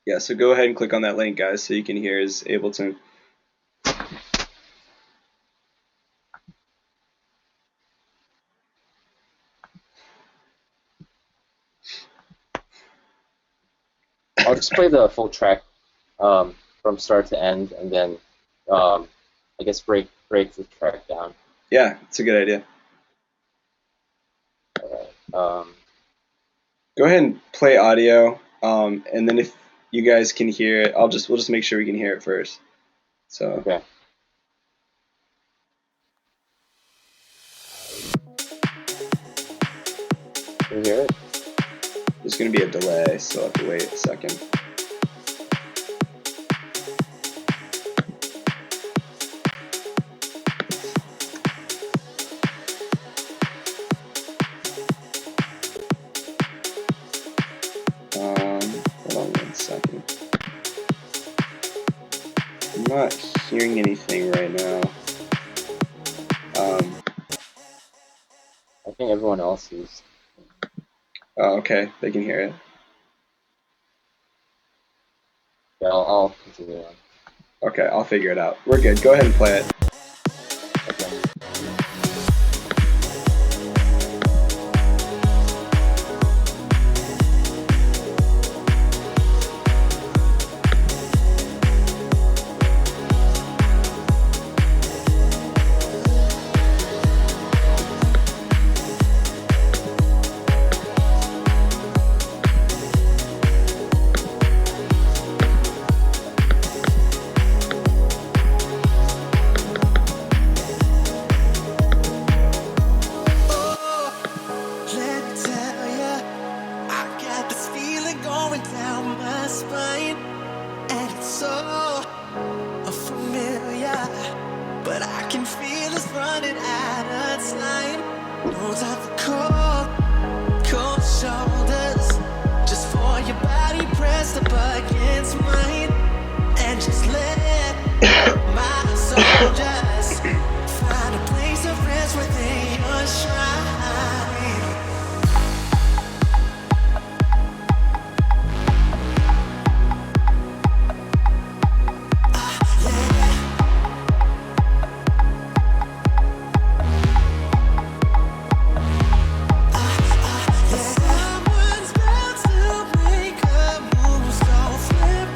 Yeah, so go ahead and click on that link, guys, so you can hear his Ableton. I'll just play the full track from start to end, and then I guess break the track down. Yeah, it's a good idea. All right. Go ahead and play audio, and then if you guys can hear it, we'll just make sure we can hear it first. So Okay. Can you hear it? there's gonna be a delay, so I'll have to wait a second. Hold on one second. I'm not hearing anything right now. I think everyone else is. Oh, okay, they can hear it. Yeah, I'll continue on. Okay, I'll figure it out. We're good. Go ahead and play it. Okay. Let me tell ya, I got this feeling going down my spine, and it's so familiar, but I can feel us running out of time. No time for cold shoulders, just for your body pressed up against mine, and just let my soldiers find a place of rest within your shrine. Someone's about to make a move, so flip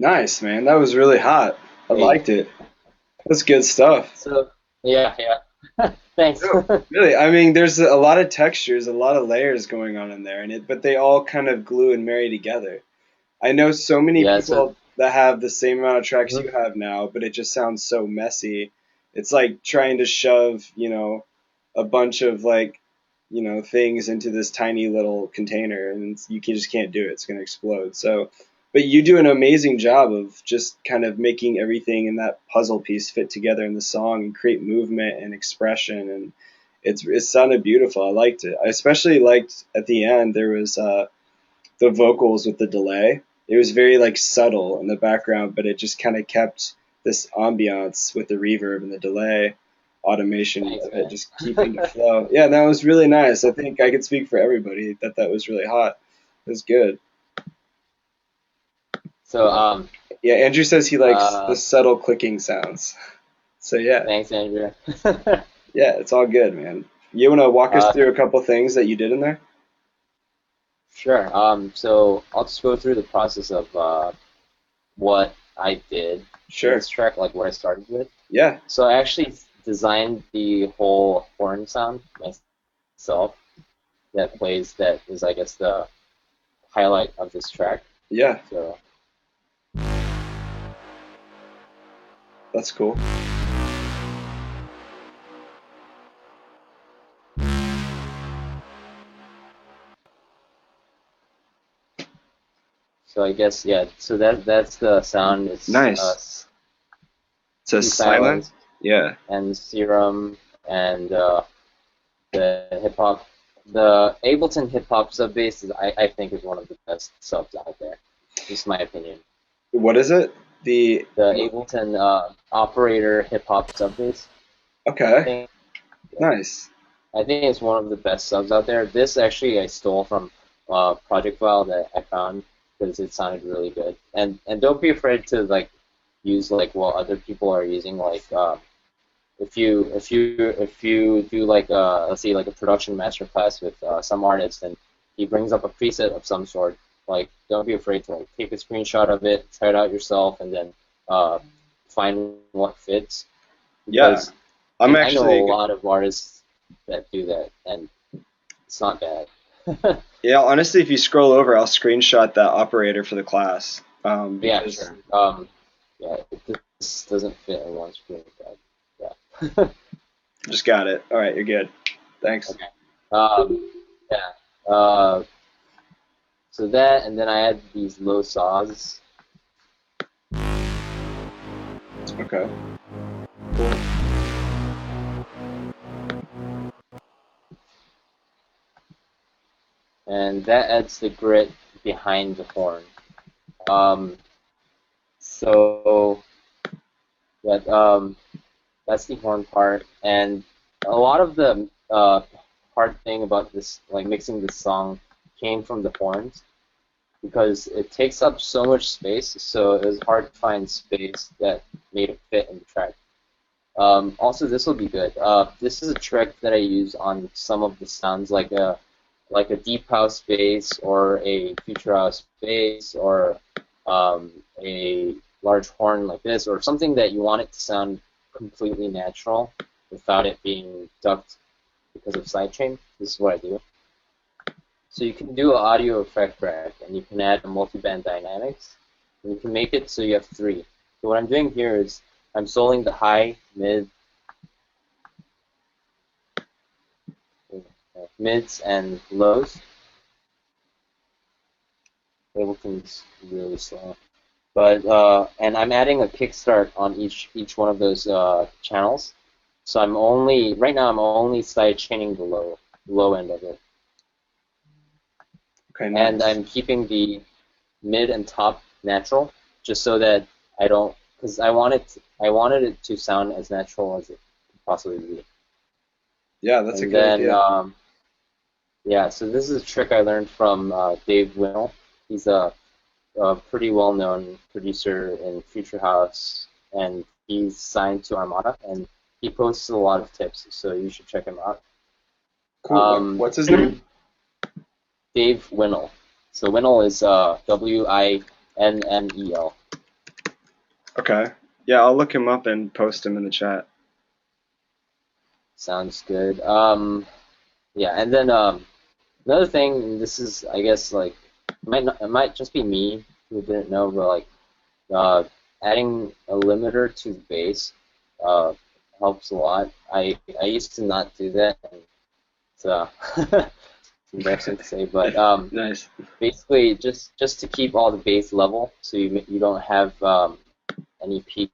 Nice, man. That was really hot. I Hey, liked it. That's good stuff. so yeah, yeah. Thanks. No, really. I mean, there's a lot of textures, a lot of layers going on in there, and but they all kind of glue and marry together. I know so many Yeah, so people that have the same amount of tracks mhm. you have now, but it just sounds so messy. It's like trying to shove, a bunch of like, things into this tiny little container, and just can't do it. It's going to explode. So, but you do an amazing job of just kind of making everything in that puzzle piece fit together in the song and create movement and expression, and it sounded beautiful. I liked it. I especially liked at the end there was the vocals with the delay. It was very like subtle in the background, but it just kind of kept this ambiance with the reverb and the delay automation Thanks, of it man. just keeping the flow. Yeah, that was really nice. I think I could speak for everybody that that was really hot. It was good. So Yeah. Yeah, Andrew says he likes the uh, subtle clicking sounds. So yeah, thanks, Andrew. yeah, it's all good, man. You want to walk us uh, through a couple things that you did in there? sure. So I'll just go through the process of what I did in Sure. this track, like what I started with. Yeah. So I actually designed the whole horn sound myself that plays, that is, I guess, the highlight of this track. Yeah. So That's cool. so I guess, yeah. So that's the sound. It's Nice. It's a two silent. silence Yeah. and serum and the hip hop. The Ableton hip hop sub bass is, I think, is one of the best subs out there. Just my opinion. What is it? The The Ableton operator hip hop sub bass. I okay, think nice. I think it's one of the best subs out there. This actually I stole from a project file that I found because it sounded really good. And don't be afraid to like use like what other people are using. Like if you do like let's say like a production master class with some artist, and he brings up a preset of some sort, like don't be afraid to like take a screenshot of it, try it out yourself, and then uh, find what fits. Yeah, Because I'm I know a actually lot of artists that do that, and it's not bad. yeah. Honestly, if you scroll over, I'll screenshot that operator for the class. Yeah, Because sure. Yeah, this doesn't fit in one screen, but yeah. just got it. All right, you're good. Thanks. Okay. Yeah. So that, and then I had these low saws. Okay. Cool. And that adds the grit behind the horn. Um, so that that's the horn part, and a lot of the hard thing about this, like mixing this song, came from the horns because it takes up so much space. So it was hard to find space that made it fit in the track. Also, this will be good. This is a trick that I use on some of the sounds, like a deep house bass or a future house bass or a large horn like this, or something that you want it to sound completely natural without it being ducked because of sidechain. This is what I do. So you can do an audio effect rack, and you can add a multiband dynamics, and you can make it so you have three. So what I'm doing here is I'm soloing the high, mids, and lows. Ableton's really slow, but and I'm adding a kickstart on each one of those channels. So I'm only right now I'm only side chaining the low end of it, Okay, and nice. I'm keeping the mid and top natural, just so that I don't, because I wanted it to sound as natural as it could possibly be. Yeah, that's a And good then idea. yeah, so this is a trick I learned from Dave Winnell. He's a pretty well-known producer in Future House, and he's signed to Armada, and he posts a lot of tips, so you should check him out. Cool. Um, What's his name? Dave Winnell. So Winnell is Winnel. Okay. Yeah, I'll look him up and post him in the chat. Sounds good. Yeah, and then another thing, and this is I guess like it might just be me who didn't know, but like uh, adding a limiter to the bass uh, helps a lot. I used to not do that. And it's it's embarrassing to say, but Nice. basically just to keep all the bass level, so you don't have any peak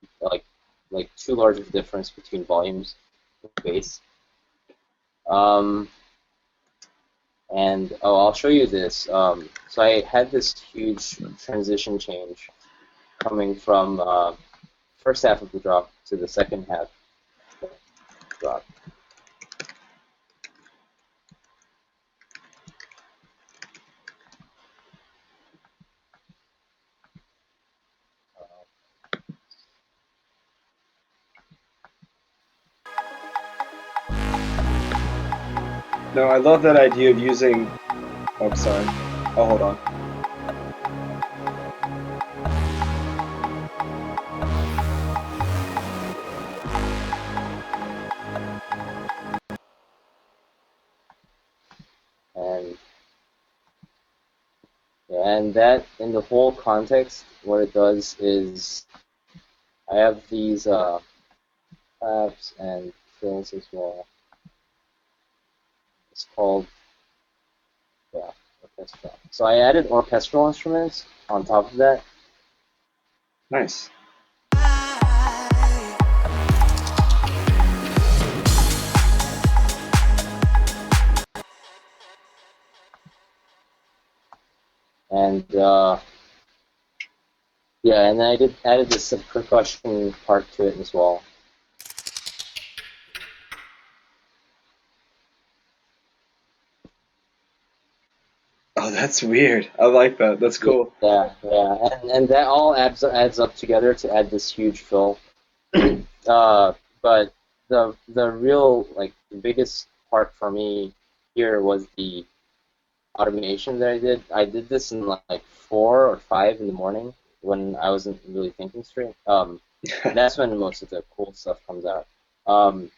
like too large of a difference between volumes of bass. Um, and oh, I'll show you this. So I had this huge transition change coming from first half of the drop to the second half of the drop. No, I love that idea of using. Oh, sorry. Oh, hold on. And yeah, and that in the whole context, what it does is I have these claps and fills as well. It's called yeah, orchestra. So I added orchestral instruments on top of that, Nice. and yeah, and then I added this percussion part to it as well. Oh, that's weird. I like that. That's cool. Yeah, and that all adds up together to add this huge fill. But the real like the biggest part for me here was the automation that I did. I did this in like 4 or 5 in the morning when I wasn't really thinking straight. And that's when most of the cool stuff comes out. Um,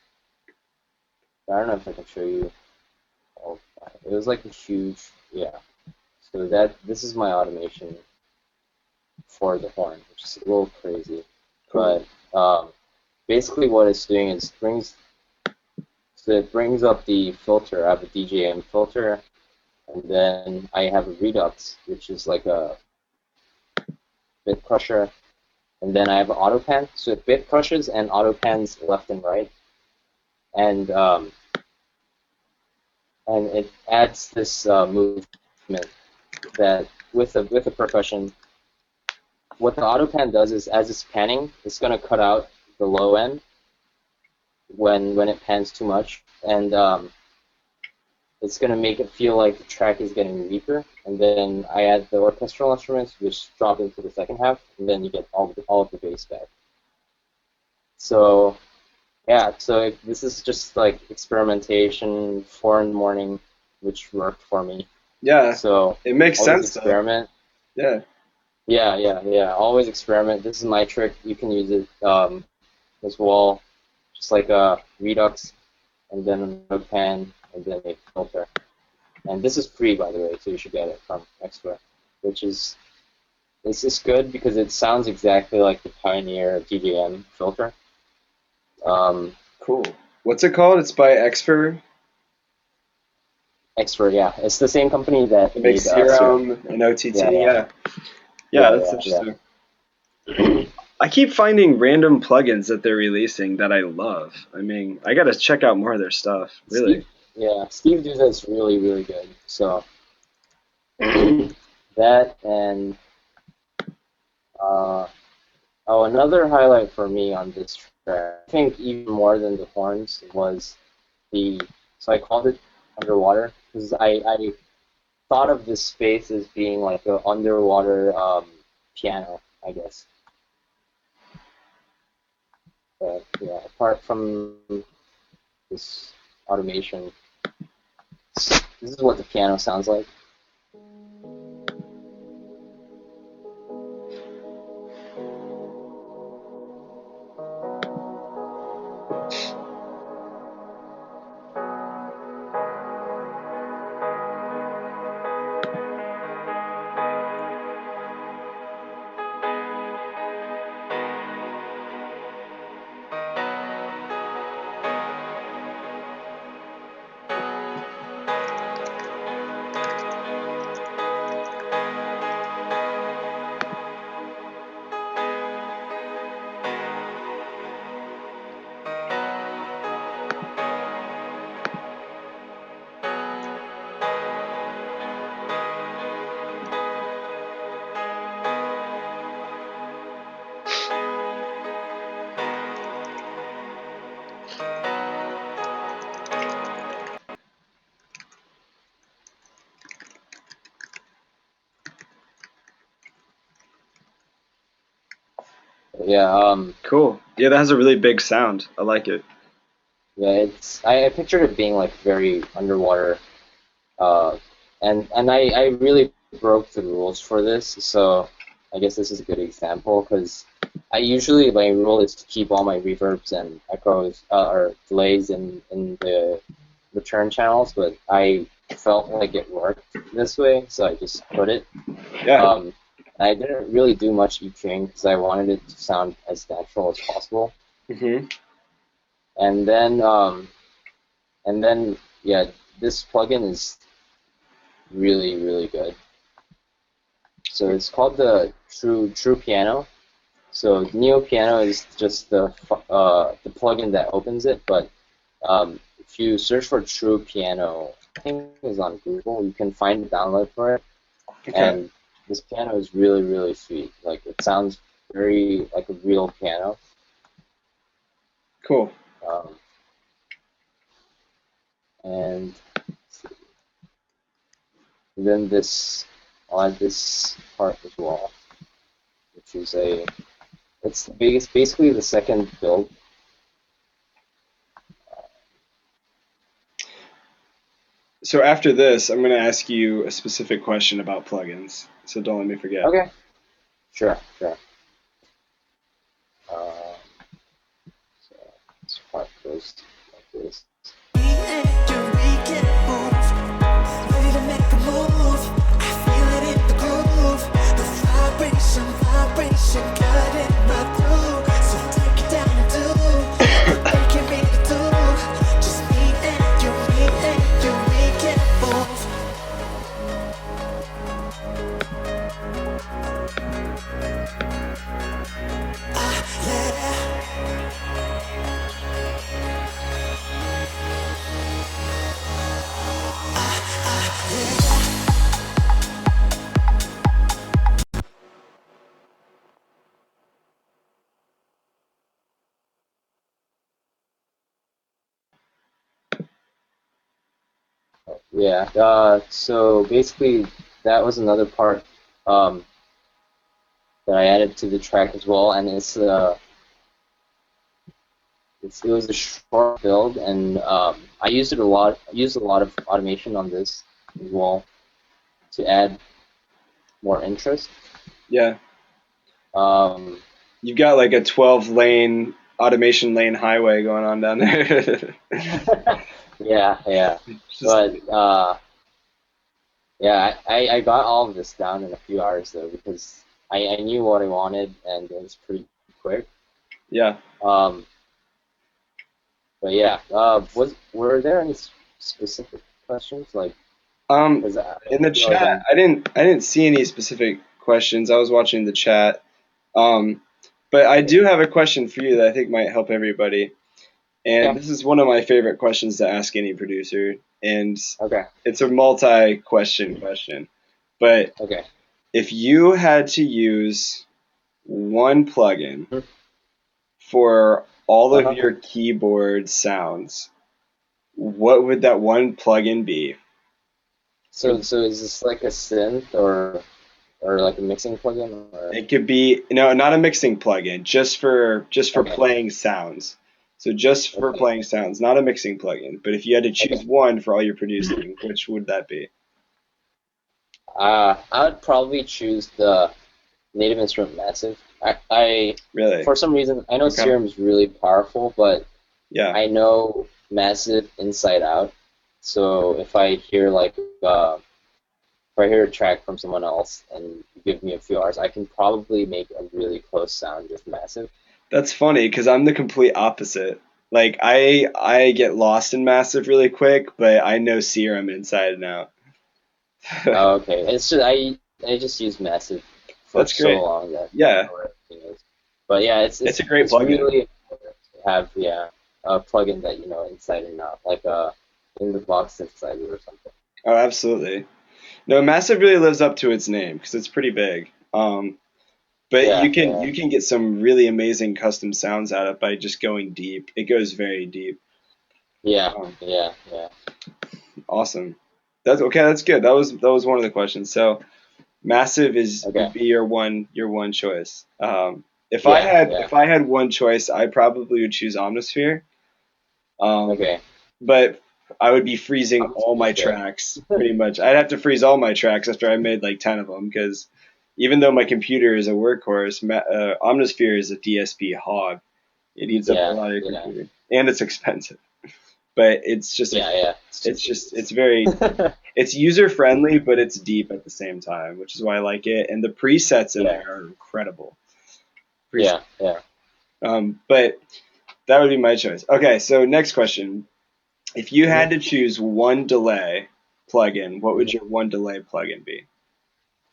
I don't know if I can show you all of that. It was like a huge, yeah. So that this is my automation for the horn, which is a little crazy. Cool. But basically what it's doing is it brings up the filter. I have a DJM filter, and then I have a Redux, which is like a bit crusher, and then I have an auto pan. So it bit crushes and auto pans left and right, and it adds this movement that with the percussion. What the auto pan does is as it's panning, it's gonna cut out the low end when it pans too much, and it's gonna make it feel like the track is getting weaker. And then I add the orchestral instruments, which drop into the second half, and then you get all of the bass back. So yeah, so this is just like experimentation, 4 in the morning, which worked for me. Yeah, So it makes always sense though. experiment. Yeah. Yeah. Always experiment. This is my trick. You can use it as well, just like a Redux, and then a pan, and then a filter. And this is free, by the way, so you should get it from Extra, which is this is good because it sounds exactly like the Pioneer DJM filter. Um, Cool. What's it called? It's by Exfer. Extra, yeah, it's the same company that It makes made Serum. Serum and OTT. Yeah, Yeah. Yeah, yeah, that's yeah, yeah, interesting. yeah. I keep finding random plugins that they're releasing that I love. I mean, I gotta check out more of their stuff. Really. Steve, yeah, Steve do that's really, really good. So that and uh, oh, another highlight for me on this track, I think even more than the horns was the so I called it underwater because I thought of this space as being like an underwater piano, I guess. But yeah, apart from this automation, this is what the piano sounds like. Yeah, Cool. Yeah, that has a really big sound. I like it. yeah, I pictured it being like very underwater. Uh, and I really broke the rules for this, so I guess this is a good example because I usually my rule is to keep all my reverbs and echoes or delays in the return channels, but I felt like it worked this way, so I just put it. Yeah. Um, I didn't really do much EQing because I wanted it to sound as natural as possible, Hmm. and then and then yeah, this plugin is really good. So it's called the True Piano. So Neo Piano is just the plugin that opens it, but if you search for True Piano, I think it's on Google, you can find a download for it. Okay. And this piano is really sweet. Like it sounds very like a real piano. Cool. Um, and then this I'll add this part as well, which is it's the biggest, basically the second build. So after this, I'm going to ask you a specific question about plugins. So don't let me forget. Okay, sure. Uh, so this part goes like this. Me and you, we can move. Ready to make a move. I feel it in the groove. The vibration, cutting right through. So take it down and do what they can make it do. Just me and you, we can move. Yeah. Yeah. So basically, that was another part um, that I added to the track as well, and it was a short build, and I used it a lot. I used a lot of automation on this as well to add more interest. Yeah. Um, You've got like a 12 lane automation lane highway going on down there. yeah. Just But yeah, I got all of this down in a few hours though because I knew what I wanted and it was pretty quick. yeah. Um, but yeah, were there any specific questions like Um, because I in the feel like chat, I'm I didn't see any specific questions. I was watching the chat. Um, but I do have a question for you that I think might help everybody. And okay this is one of my favorite questions to ask any producer. And okay it's a multi-question question. But okay. if you had to use one plugin Hmm. for all of Uh-huh. your keyboard sounds, what would that one plugin be? So is this like a synth or like a mixing plugin or It could be no, not a mixing plugin, just for okay playing sounds. So just for okay playing sounds, not a mixing plugin. But if you had to choose okay. one for all your producing, which would that be? I would probably choose the native instrument massive. I Really? for some reason I know Okay. Serum is really powerful, but Yeah. I know massive inside out. So if I hear like if I hear a track from someone else and you give me a few hours, I can probably make a really close sound with massive. That's funny because I'm the complete opposite. Like I get lost in Massive really quick, but I know Serum inside and out. Oh, okay, it's just I just use massive for That's so great. long that I Yeah, know where everything is. But yeah, it's a great it's plugin. really important to have a plugin that you know inside and out, like a in the box synthesizer or something. Oh, absolutely. No, Massive really lives up to its name because it's pretty big. But Yeah, you can get some really amazing custom sounds out of it by just going deep. It goes very deep. yeah, Um, yeah. awesome. That's okay. That's good. That was one of the questions. So Massive is Okay. would be your one choice. Yeah, yeah. if I had one choice, I probably would choose Omnisphere. Um, Okay. but I would be freezing all Omnisphere my is good. tracks pretty much. I'd have to freeze all my tracks after I made like 10 of them because even though my computer is a workhorse, Omnisphere is a DSP hog. It eats up a Yeah, lot of your yeah, computer, and it's expensive. But yeah, yeah. it's very it's user friendly, but it's deep at the same time, which is why I like it. And the presets in Yeah, there are incredible. Presets. yeah, yeah. But that would be my choice. Okay, so next question. If you hmm had to choose one delay plugin, what would your one delay plugin be?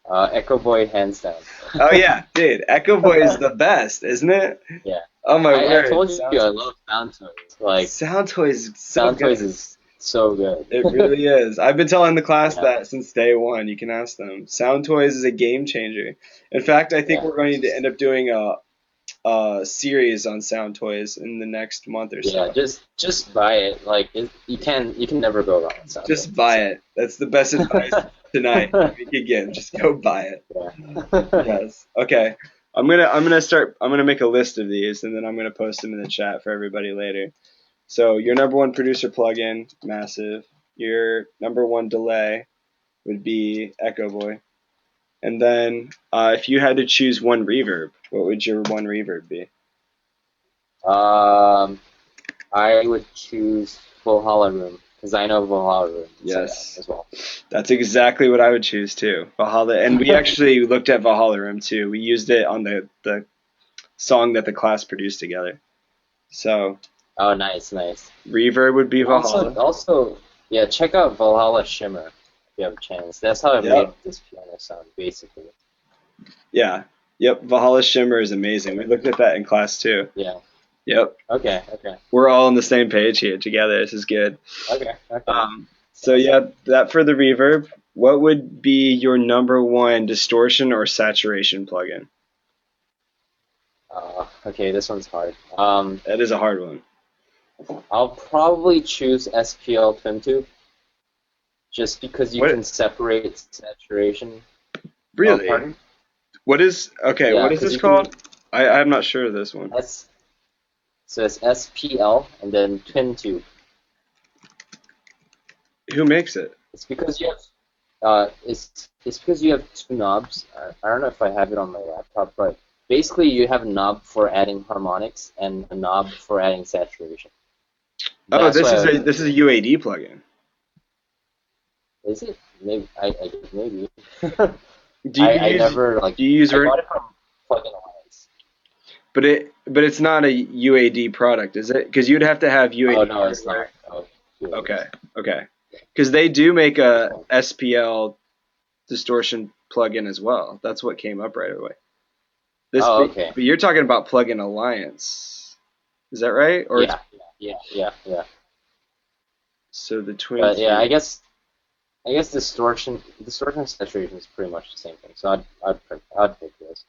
Echo Boy hands down. Oh yeah, dude, Echo Boy is the best, isn't it? Yeah. Oh my I word, told you I love Sound Toys. Like Sound Toys is so Sound Toys good. is so good. It really is. I've been telling the class Yeah, that since day one. You can ask them. Sound Toys is a game changer. In fact, I think yeah. we're going to Just end up doing a series on Sound Toys in the next month or yeah, so. just buy it. Like you can never go wrong with Sound Toys. Just buy So it. That's the best advice tonight we could give. Just go buy it. yeah. Yes. Okay. I'm gonna make a list of these and then I'm gonna post them in the chat for everybody later. So your number one producer plugin, massive. Your number one delay would be Echo Boy. And then if you had to choose one reverb, what would your one reverb be? um, I would choose Valhalla Room because I know Valhalla Room inside out Yes. as well. That's exactly what I would choose too. Valhalla. And we actually looked at Valhalla Room too. We used it on the song that the class produced together. So Oh, nice, nice. reverb would be Also, Valhalla. also, yeah, check out Valhalla Shimmer if you have a chance. That's how I made Yep. this piano sound, basically. Yeah. Yep. Valhalla Shimmer is amazing. We looked at that in class too. Yeah. Yep. Okay. Okay. We're all on the same page here together. This is good. Okay. Okay. So Awesome. yeah, that for the reverb. What would be your number one distortion or saturation plugin? Okay, this one's hard. That is a hard one. I'll probably choose SPL TwinTube just because you What can separate saturation. Oh, really? pardon? What is okay? Yeah, What is because this you can called? I'm not sure of this one. so it's SPL and then TwinTube. Who makes it? It's because you have it's because you have two knobs. I don't know if I have it on my laptop, but basically you have a knob for adding harmonics and a knob for adding saturation. Oh, That's why this is a UAD plugin. is it? Maybe I guess maybe. Do you I use never like do you use I got it from Plugin Alliance. but it's not a UAD product, is it? Because you'd have to have Oh UAD no, it's not. hardware. Oh, yeah, it Okay, is. okay. Because they do make a Oh, SPL distortion plugin as well. That's what came up right away. This, oh, but okay. you're talking about Plugin Alliance, is that right? Or it's Yeah. so the twin But yeah, tube. I guess distortion and saturation is pretty much the same thing. So I'd pick this.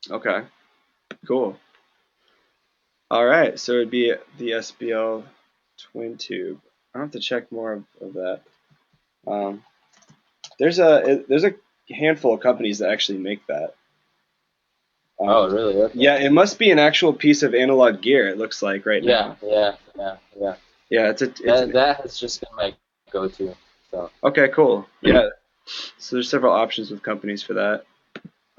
Okay, cool. All right, so it'd be the SPL twin tube. I have to check more of that. Um, there's a handful of companies that actually make that. Oh, really? Okay. Yeah, it must be an actual piece of analog gear. It looks like right Yeah, now. yeah. Yeah, That has just been my go-to. So okay, cool. Yeah, so there's several options with companies for that.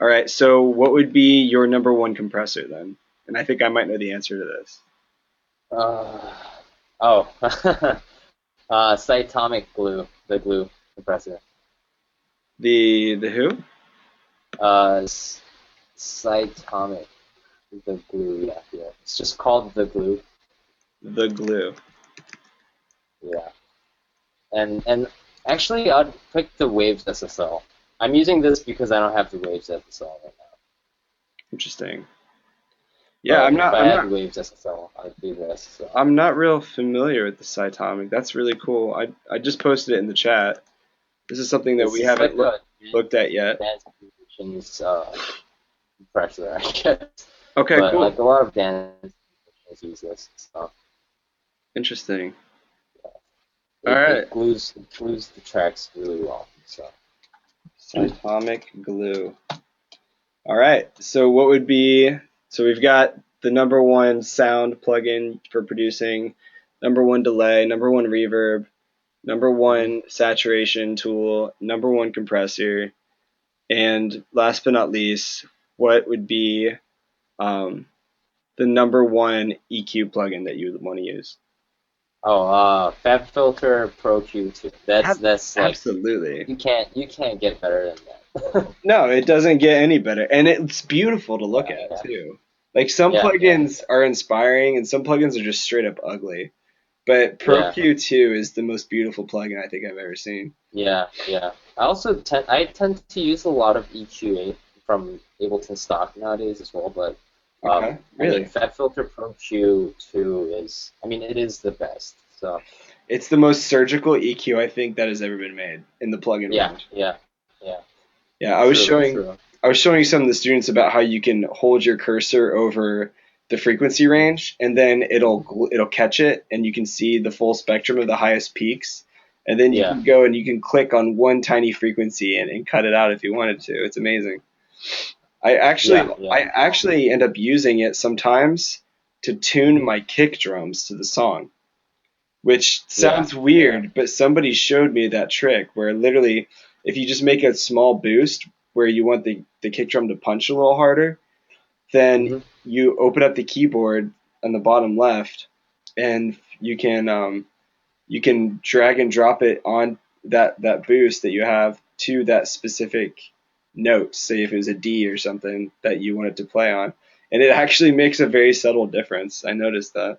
All right, so what would be your number one compressor then? And I think I might know the answer to this. uh, oh, Cytomic glue, the glue compressor. The who? Cytomic, the glue. Yeah. It's just called the glue. The glue. Yeah. And actually, I'd pick the Waves SSL. I'm using this because I don't have the Waves SSL right now. Interesting. Yeah, But if I had the Waves SSL, I'd do the SSL. I'm not real familiar with the Cytomic. That's really cool. I just posted it in the chat. This is something that This we is haven't like a looked at yet. dance musician's compressor, I guess. Okay, But cool. like a lot of dance musicians use this stuff. Interesting. All right. It glues the tracks really well. So Cytomic glue. All right. So what would be, so we've got the number one sound plugin for producing, number one delay, number one reverb, number Hmm. one saturation tool, number one compressor, and last but not least, what would be um, the number one EQ plugin that you would want to use? Oh, Fab Filter Pro Q2. That's like Absolutely. you can't get better than that. No, it doesn't get any better. And it's beautiful to look Yeah, at yeah, too. Like some yeah, yeah, plugins are inspiring and some plugins are just straight up ugly. But Pro yeah, Q2 is the most beautiful plugin I think I've ever seen. yeah, yeah. I tend to use a lot of EQ8 from Ableton stock nowadays as well, but Okay, I mean really? Fab Filter Pro Q2 is, I mean, it is the best. So It's the most surgical EQ I think that has ever been made in the plugin yeah, world. yeah, yeah. Yeah, True, true. I was showing some of the students about how you can hold your cursor over the frequency Mm, range and then it'll catch it and you can see the full spectrum of the highest peaks. And then you yeah, can go and you can click on one tiny frequency and cut it out if you wanted to. It's amazing. yeah, yeah. I actually end up using it sometimes to tune Hmm. my kick drums to the song, which Yeah, sounds yeah. weird, but somebody showed me that trick where literally if you just make a small boost where you want the kick drum to punch a little harder, then Hmm. you open up the keyboard on the bottom left and you can drag and drop it on that boost that you have to that specific note, say if it was a D or something that you wanted to play on. And it actually makes a very subtle difference. I noticed that.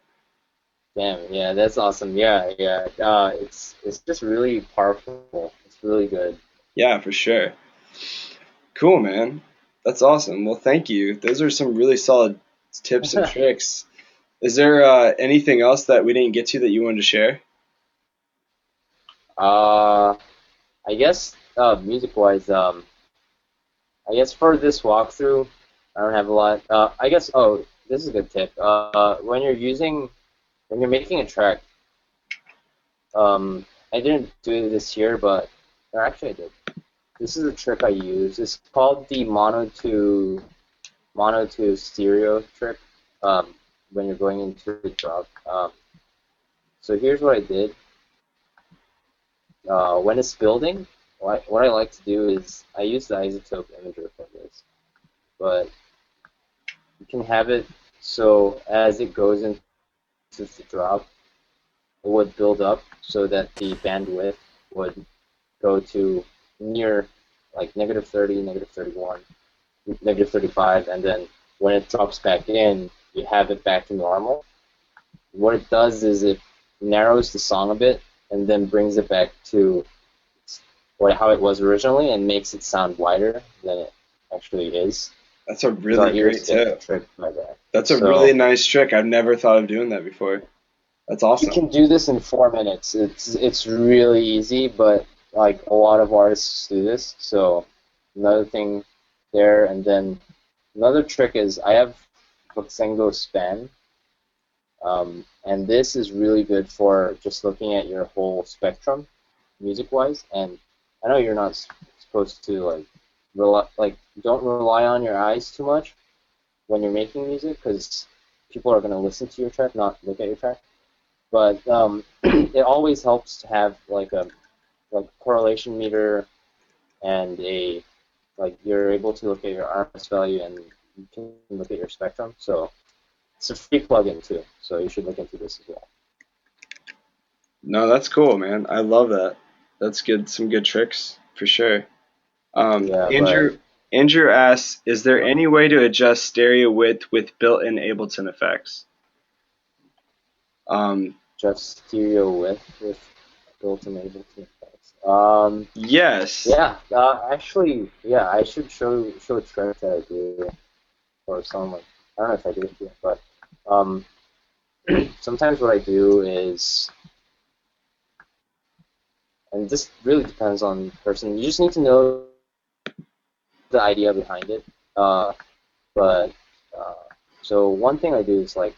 Damn, yeah, that's awesome. Yeah, yeah. It's just really powerful. It's really good. Yeah, for sure. Cool, man. That's awesome. Well, thank you. Those are some really solid tips and tricks. Is there anything else that we didn't get to that you wanted to share? Uh, I guess music-wise, I guess for this walkthrough, I don't have a lot. I guess, oh, this is a good tip. When you're making a track, I didn't do it this year, but or actually I did. This is a trick I use. It's called the mono to stereo trick. Um, when you're going into the drop. So here's what I did. When it's building, what I like to do is I use the isotope imager for this, but you can have it so as it goes into the drop, it would build up so that the bandwidth would go to near like -30, -31, -35, and then when it drops back in, you have it back to normal. What it does is it narrows the song a bit and then brings it back to how it was originally and makes it sound wider than it actually is. That's a Because really our great ears get tip. tricked by that. That's a really So nice trick. I've never thought of doing that before. That's you awesome. can do this in 4 minutes. It's really easy, but like a lot of artists do this. So another thing there, and then another trick is I have Voxengo Span, and this is really good for just looking at your whole spectrum, music-wise. And I know you're not supposed to don't rely on your eyes too much when you're making music because people are going to listen to your track, not look at your track. But it always helps to have like correlation meter and a like you're able to look at your RMS value and you can look at your spectrum. So it's a free plugin too. So you should look into this as well. No, that's cool, man. I love that. That's good. Some good tricks for sure. Yeah, but Andrew asks, is there uh, any way to adjust stereo width with built-in Ableton effects? Um, just stereo with built-in Ableton effects. yes. Yeah, actually, yeah, I should show a trick that I do for someone. I don't know if I did it here, but um, sometimes what I do is, and this really depends on the person. You just need to know the idea behind it. But uh, so one thing I do is like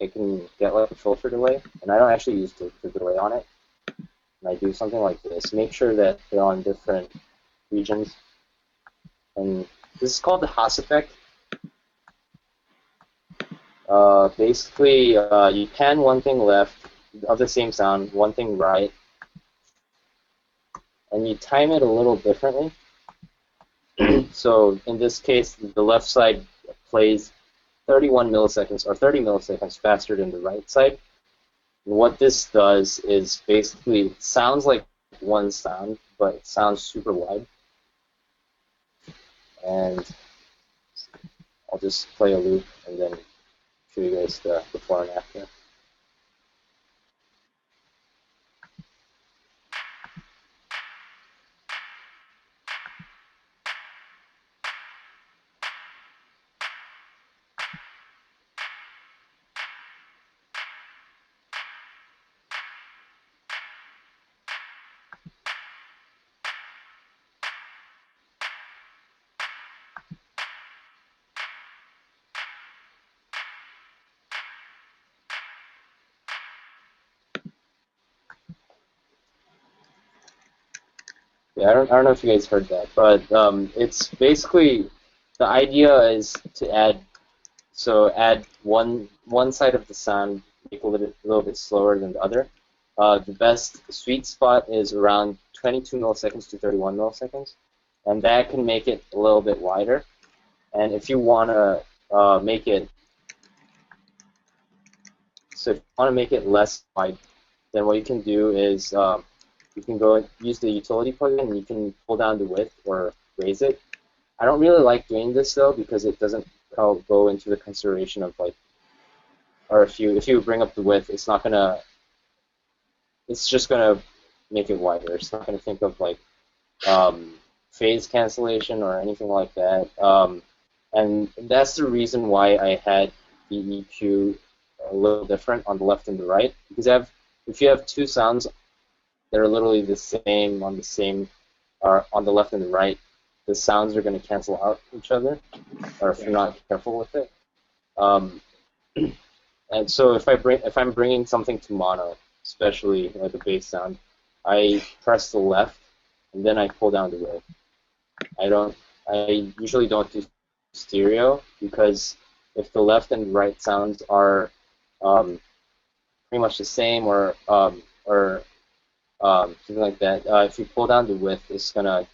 I can get like a filter delay, and I don't actually use the delay on it. And I do something like this. Make sure that they're on different regions, and This is called the Haas effect. Basically, you pan one thing left of the same sound, one thing right, and you time it a little differently. So in this case, the left side plays 31 milliseconds or 30 milliseconds faster than the right side. And what this does is basically it sounds like one sound, but it sounds super wide. And I'll just play a loop and then show you guys the before and after. Yeah, I don't know if you guys heard that, but it's basically the idea is to add one side of the sound, make a little bit slower than the other. The best sweet spot is around 22 milliseconds to 31 milliseconds, and that can make it a little bit wider. And if you want to make it if you want to make it less wide, then what you can do is you can go use the utility plugin and you can pull down the width or raise it. I don't really like doing this though because it doesn't go into the consideration of like, or if you bring up the width, it's just gonna make it wider. It's not gonna think of like phase cancellation or anything like that. And that's the reason why I had the EQ a little different on the left and the right because if you have two sounds that are literally the same or on the left and the right, the sounds are going to cancel out each other, or if you're not careful with it. And so if I'm bringing something to mono, especially like a bass sound, I press the left and then I pull down the width. I usually don't do stereo because if the left and right sounds are pretty much the same or something like that, if you pull down the width, it's gonna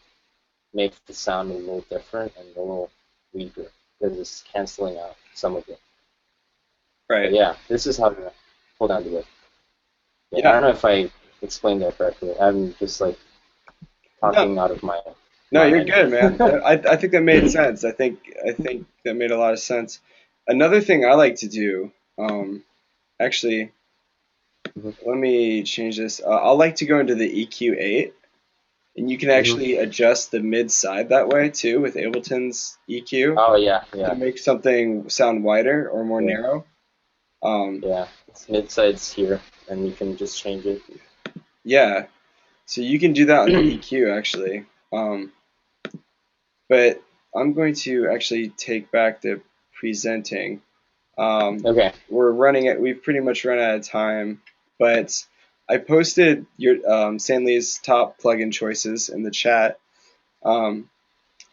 make the sound a little different and a little weaker because it's canceling out some of it. Right. But yeah, this is how to pull down the width. Yeah, Yeah. I don't know if I explained that correctly. I'm just like talking out of my. No, you're mind. good, man. I think that made sense. I think that made a lot of sense. Another thing I like to do, actually, Mhm. let me change this. I like to go into the EQ8, and you can actually adjust the mid side that way too with Ableton's EQ Oh yeah, to yeah, make something sound wider or more yeah, narrow. Um, yeah. It's mid sides here, and you can just change it. yeah, so you can do that on the EQ actually. Um, but I'm going to actually take back the presenting. Okay. We've pretty much run out of time, but I posted your Sanlee's top plugin choices in the chat.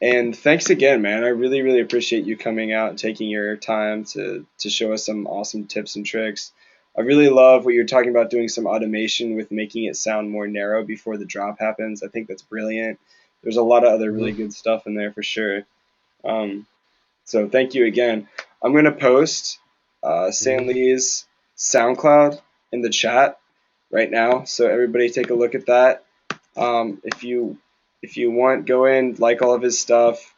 And thanks again, man. I really, really appreciate you coming out and taking your time to show us some awesome tips and tricks. I really love what you're talking about doing some automation with making it sound more narrow before the drop happens. I think that's brilliant. There's a lot of other really good stuff in there for sure. Um, so thank you again. I'm going to post Sanlee's SoundCloud in the chat right now, so everybody take a look at that. If you want, go in, like all of his stuff.